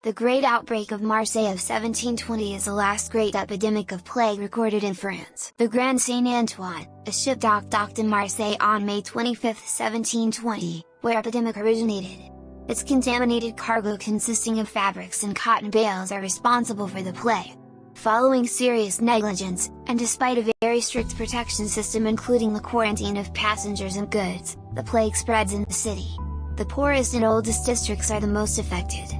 The Great Outbreak of Marseille of 1720 is the last great epidemic of plague recorded in France. The Grand Saint Antoine, a ship docked in Marseille on May 25, 1720, where epidemic originated. Its contaminated cargo consisting of fabrics and cotton bales are responsible for the plague. Following serious negligence, and despite a very strict protection system including the quarantine of passengers and goods, the plague spreads in the city. The poorest and oldest districts are the most affected.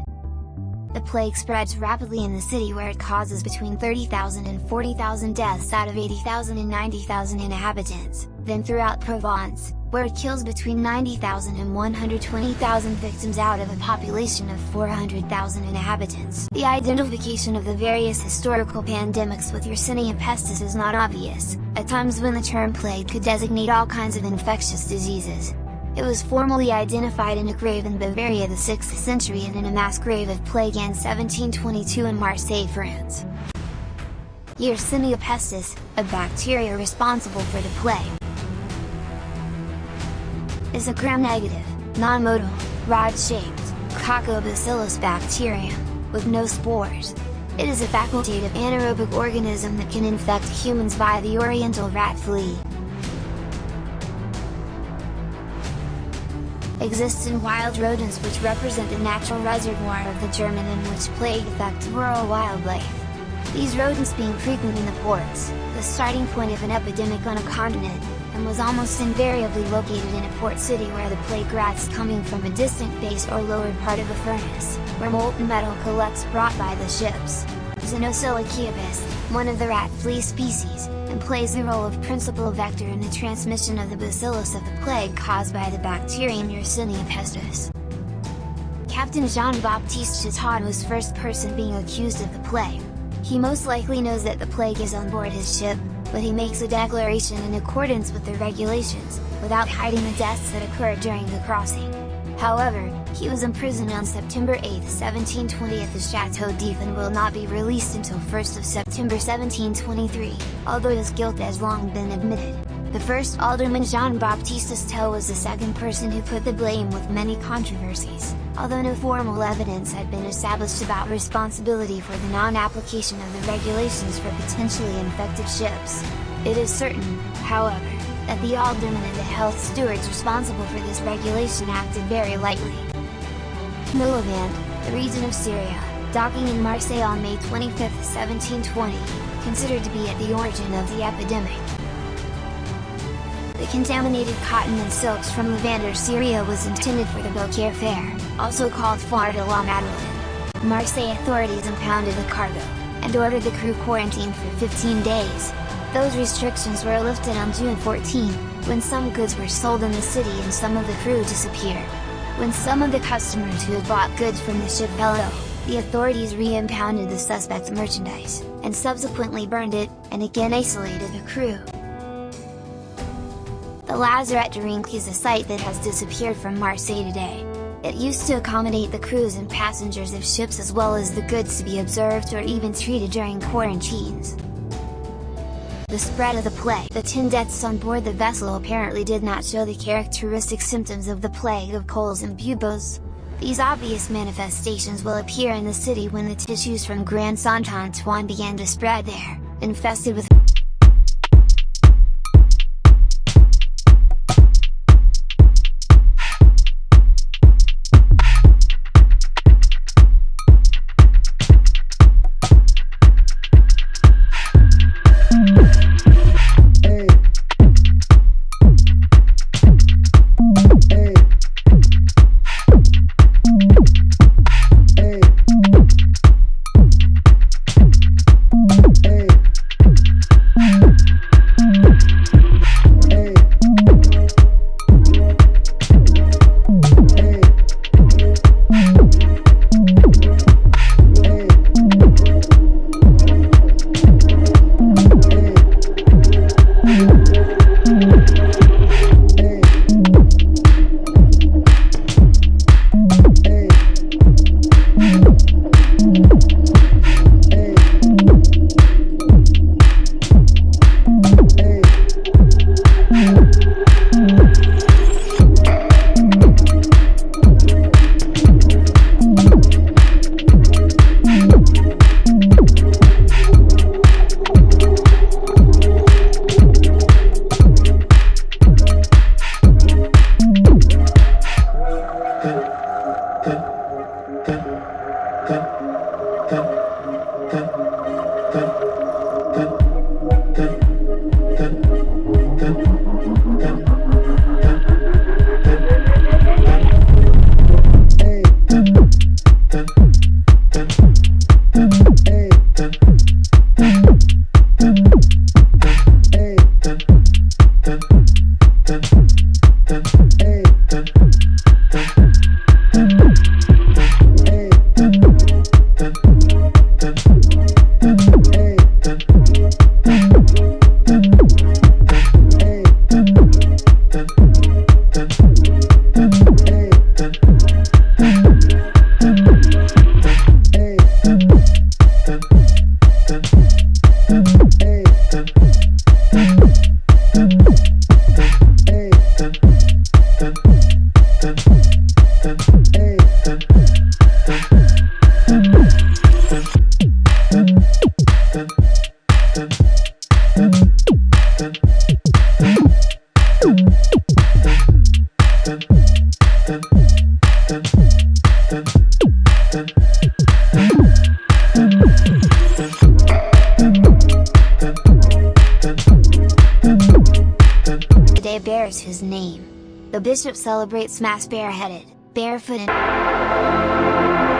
The plague spreads rapidly in the city where it causes between 30,000 and 40,000 deaths out of 80,000 and 90,000 inhabitants, then throughout Provence, where it kills between 90,000 and 120,000 victims out of a population of 400,000 inhabitants. The identification of the various historical pandemics with Yersinia pestis is not obvious, at times when the term plague could designate all kinds of infectious diseases. It was formally identified in a grave in Bavaria the 6th century and in a mass grave of plague in 1722 in Marseille, France. Yersinia pestis, a bacteria responsible for the plague, is a gram-negative, non-motile, rod-shaped, coccobacillus bacterium, with no spores. It is a facultative anaerobic organism that can infect humans via the oriental rat flea. Exists in wild rodents which represent the natural reservoir of the germ in which plague affects rural wildlife. These rodents being frequent in the ports, the starting point of an epidemic on a continent, and was almost invariably located in a port city where the plague rats coming from a distant base or lower part of a furnace, where molten metal collects brought by the ships. Xenocilikiabus, one of the rat flea species, and plays the role of principal vector in the transmission of the bacillus of the plague caused by the bacterium Yersinia pestis. Captain Jean-Baptiste Chateau was first person being accused of the plague. He most likely knows that the plague is on board his ship, but he makes a declaration in accordance with the regulations, without hiding the deaths that occurred during the crossing. However, he was imprisoned on September 8, 1720 at the Château d'If and will not be released until 1st of September 1723, although his guilt has long been admitted. The first alderman Jean-Baptiste Chateau was the second person who put the blame with many controversies, although no formal evidence had been established about responsibility for the non-application of the regulations for potentially infected ships. It is certain, however, that the aldermen and the health stewards responsible for this regulation acted very lightly. Milevand, the region of Syria, docking in Marseille on May 25, 1720, considered to be at the origin of the epidemic. The contaminated cotton and silks from Levander, Syria was intended for the Beaucaire Fair, also called Foire de la Madeleine. Marseille authorities impounded the cargo, and ordered the crew quarantined for 15 days. Those restrictions were lifted on June 14, when some goods were sold in the city and some of the crew disappeared. When some of the customers who had bought goods from the ship fell ill, the authorities re-impounded the suspect's merchandise, and subsequently burned it, and again isolated the crew. The Lazarette de Rinque is a site that has disappeared from Marseille today. It used to accommodate the crews and passengers of ships as well as the goods to be observed or even treated during quarantines. The spread of the plague. The 10 deaths on board the vessel apparently did not show the characteristic symptoms of the plague of colds and buboes. These obvious manifestations will appear in the city when the tissues from Grand Saint Antoine began to spread there, infested with Today bears his name. The bishop celebrates Mass bareheaded, barefoot and